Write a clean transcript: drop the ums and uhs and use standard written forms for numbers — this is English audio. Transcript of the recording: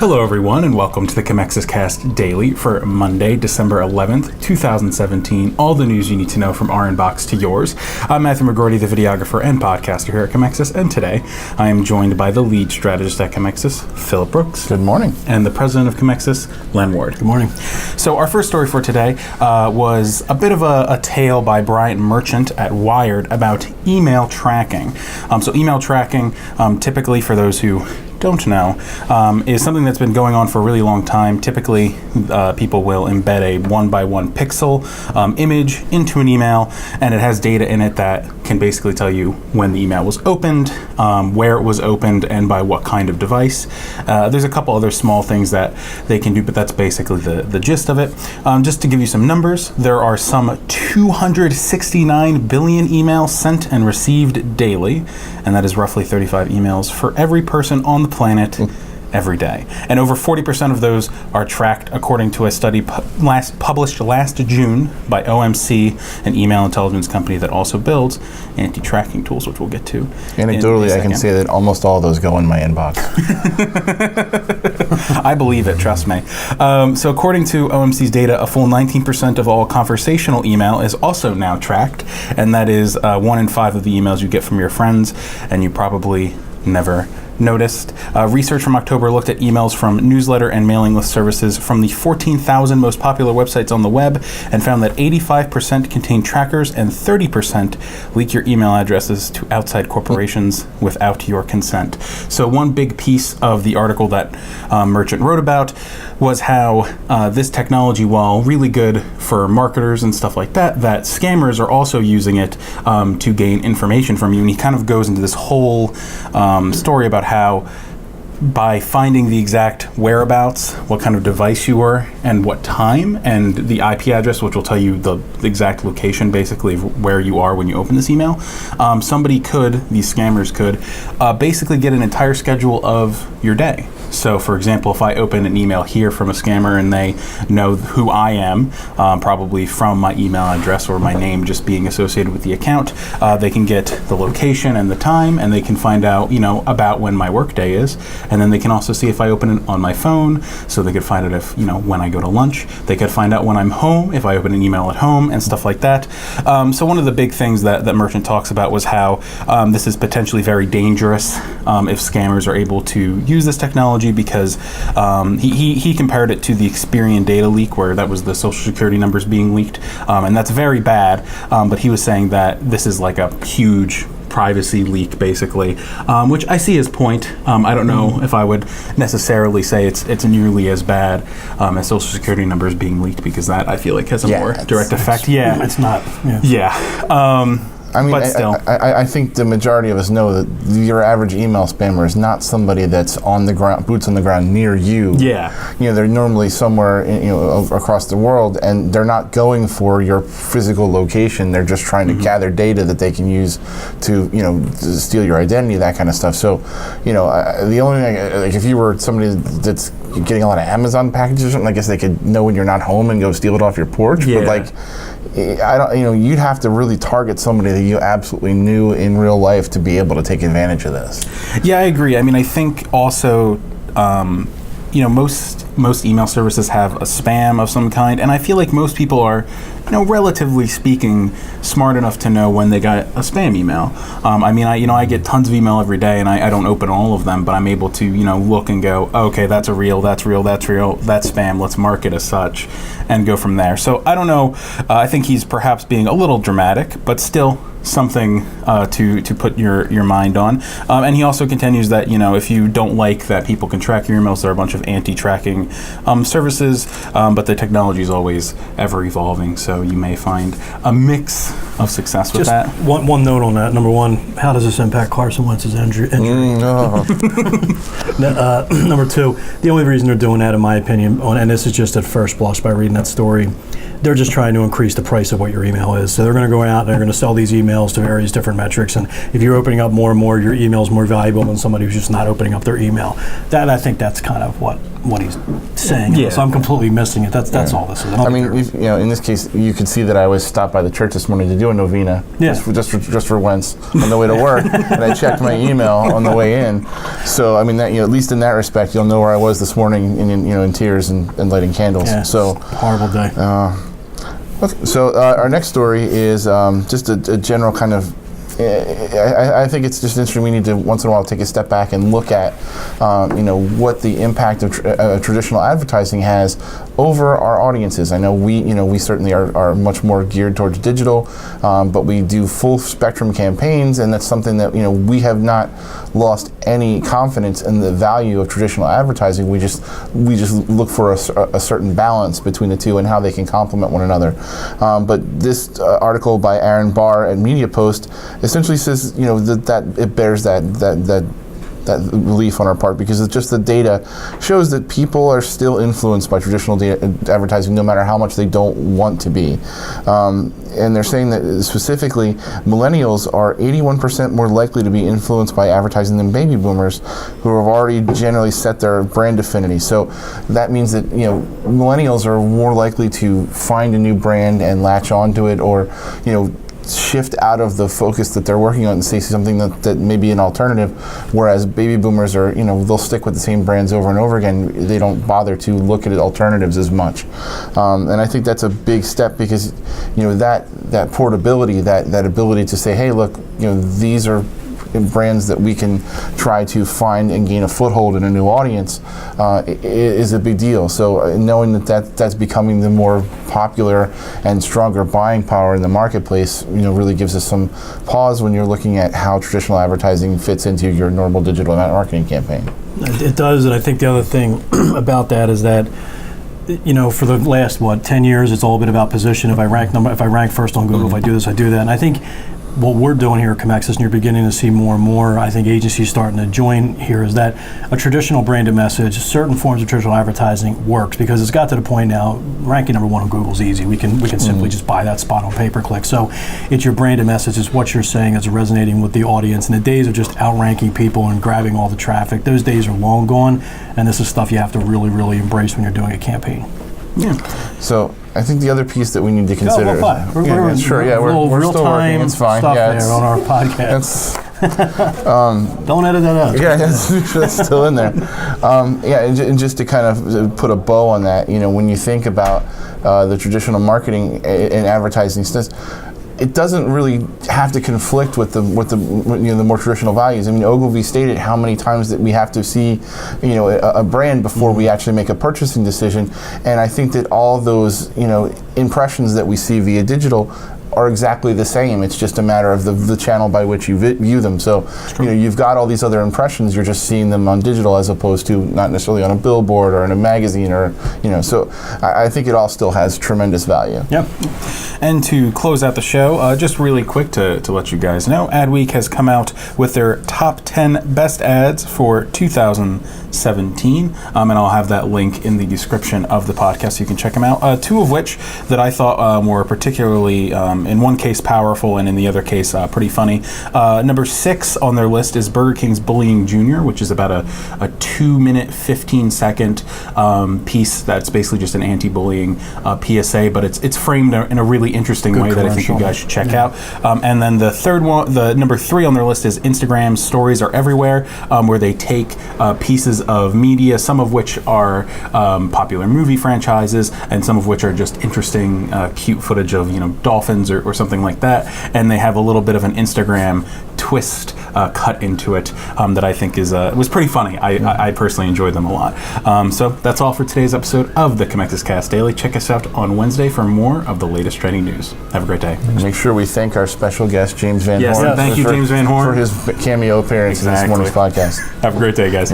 Hello everyone, and welcome to the Commexis Cast Daily for Monday, December 11th, 2017. All the news you need to know from our inbox to yours. I'm Matthew McGrorty, the videographer and podcaster here at Commexis, and today I am joined by the lead strategist at Commexis, Phillip Brooks. Good morning. And the president of Commexis, Len Ward. Good morning. So our first story for today was a bit of a tale by Brian Merchant at Wired about email tracking. So email tracking, typically for those who don't know, is something that's been going on for a really long time. Typically, people will embed a 1x1 pixel image into an email, and it has data in it that can basically tell you when the email was opened, where it was opened, and by what kind of device. There's a couple other small things that they can do, but that's basically the gist of it. Just to give you some numbers, there are some 269 billion emails sent and received daily, and that is roughly 35 emails for every person on the planet every day. And over 40% of those are tracked according to a study published last June by OMC, an email intelligence company that also builds anti-tracking tools, which we'll get to. Anecdotally, I can say that almost all of those go in my inbox. I believe it, trust me. So according to OMC's data, a full 19% of all conversational email is also now tracked, and that is 1 in 5 of the emails you get from your friends, and you probably never noticed. Research from October looked at emails from newsletter and mailing list services from the 14,000 most popular websites on the web and found that 85% contain trackers and 30% leak your email addresses to outside corporations without your consent. So one big piece of the article that Merchant wrote about was how this technology, while really good for marketers and stuff like that, that scammers are also using it to gain information from you. And he kind of goes into this whole story about how by finding the exact whereabouts, what kind of device you were, and what time, and the IP address, which will tell you the exact location, basically, of where you are when you open this email, these scammers could basically get an entire schedule of your day. So, for example, if I open an email here from a scammer and they know who I am, probably from my email address or my name just being associated with the account, they can get the location and the time, and they can find out, about when my workday is. And then they can also see if I open it on my phone, so they could find out if, when I go to lunch. They could find out when I'm home, if I open an email at home, and stuff like that. So one of the big things that Merchant talks about was how this is potentially very dangerous if scammers are able to use this technology, because he compared it to the Experian data leak, where that was the social security numbers being leaked, and that's very bad, but he was saying that this is like a huge privacy leak, basically, which I see his point. I don't know if I would necessarily say it's nearly as bad as social security numbers being leaked, because that, I feel like, has a more direct effect. It's not. But still, I think the majority of us know that your average email spammer is not somebody that's on the ground, boots on the ground near you. Yeah. They're normally somewhere, across the world, and they're not going for your physical location. They're just trying to gather data that they can use to, to steal your identity, that kind of stuff. So, the only thing, like, if you were somebody that's getting a lot of Amazon packages or something, I guess they could know when you're not home and go steal it off your porch. Yeah. But you'd have to really target somebody that you absolutely knew in real life to be able to take advantage of this. Yeah, I agree. I mean, I think also, most email services have a spam of some kind, and I feel like most people are, relatively speaking, smart enough to know when they got a spam email. I get tons of email every day, and I don't open all of them, but I'm able to, look and go, okay, that's that's spam, let's mark it as such, and go from there. So I don't know, I think he's perhaps being a little dramatic, but still something to put your mind on. And he also continues that, if you don't like that people can track your emails, there are a bunch of anti-tracking services, but the technology is always ever evolving, so you may find a mix of success with that. One note on that. Number one, how does this impact Carson Wentz's injury? No. Number two, the only reason they're doing that, in my opinion, and this is just at first blush by reading that story, they're just trying to increase the price of what your email is. So they're going to go out and they're going to sell these emails to various different metrics. And if you're opening up more and more, your email is more valuable than somebody who's just not opening up their email. I think that's kind of what he's saying. Yeah. So I'm completely missing it. That's all this is. In this case, you could see that I was stopped by the church this morning to do a novena, just for Wentz on the way to work, and I checked my email on the way in, So I mean, that, at least in that respect, you'll know where I was this morning in tears and lighting candles. Yeah, so horrible day. Okay, so our next story is just a general kind of. I think it's just interesting. We need to once in a while take a step back and look at, what the impact of traditional advertising has over our audiences. I know we certainly are much more geared towards digital, but we do full spectrum campaigns, and that's something that we have not lost any confidence in the value of traditional advertising. We just look for a certain balance between the two and how they can complement one another. But this article by Aaron Barr at Media Post essentially says that it bears that relief on our part, because it's just the data shows that people are still influenced by traditional advertising no matter how much they don't want to be. And they're saying that specifically millennials are 81% more likely to be influenced by advertising than baby boomers, who have already generally set their brand affinity. So that means that millennials are more likely to find a new brand and latch onto it, or shift out of the focus that they're working on and say something that may be an alternative, whereas baby boomers are, they'll stick with the same brands over and over again. They don't bother to look at alternatives as much. And I think that's a big step, because, that portability, that ability to say, hey, look, these are brands that we can try to find and gain a foothold in a new audience is a big deal. So knowing that's becoming the more popular and stronger buying power in the marketplace, really gives us some pause when you're looking at how traditional advertising fits into your normal digital marketing campaign. It does, and I think the other thing about that is that for the last 10 years, it's all been about position. If I rank first on Google, if I do this, I do that, and I think what we're doing here at Commexis, and you're beginning to see more and more, I think agencies starting to join here, is that a traditional branded message, certain forms of traditional advertising works, because it's got to the point now, ranking number 1 on Google's easy. We can simply just buy that spot on pay-per-click. So it's your branded message, it's what you're saying, it's resonating with the audience. And the days of just outranking people and grabbing all the traffic, those days are long gone, and this is stuff you have to really, really embrace when you're doing a campaign. Yeah. So I think the other piece that we need to consider. We're still working. It's fine. Stuff there on our podcast. Don't edit that out. Yeah, that's still in there. And just to kind of put a bow on that, when you think about the traditional marketing and advertising stuff, it doesn't really have to conflict with the more traditional values. I mean, Ogilvy stated how many times that we have to see, a brand before we actually make a purchasing decision. And I think that all of those, impressions that we see via digital are exactly the same. It's just a matter of the channel by which you view them. So, you've got all these other impressions. You're just seeing them on digital as opposed to not necessarily on a billboard or in a magazine or, So I think it all still has tremendous value. Yep. And to close out the show, just really quick to let you guys know, Adweek has come out with their top 10 best ads for 2017. And I'll have that link in the description of the podcast so you can check them out. Two of which that I thought were particularly in one case powerful and in the other case pretty funny. Number 6 on their list is Burger King's Bullying Jr., which is about a 2-minute, 15-second piece that's basically just an anti-bullying PSA, but it's framed in a really interesting way that I think you guys should check out. And then the third one, the number 3 on their list is Instagram's Stories Are Everywhere, where they take pieces of media, some of which are popular movie franchises, and some of which are just interesting, cute footage of dolphins or something like that, and they have a little bit of an Instagram twist cut into it that I think was pretty funny. I personally enjoyed them a lot. So that's all for today's episode of the Commexis Cast Daily. Check us out on Wednesday for more of the latest trending news. Have a great day. Make sure we thank our special guest, James Van Horn. Yes, thank you, James Van Horn, for his cameo appearance in this morning's podcast. Have a great day, guys.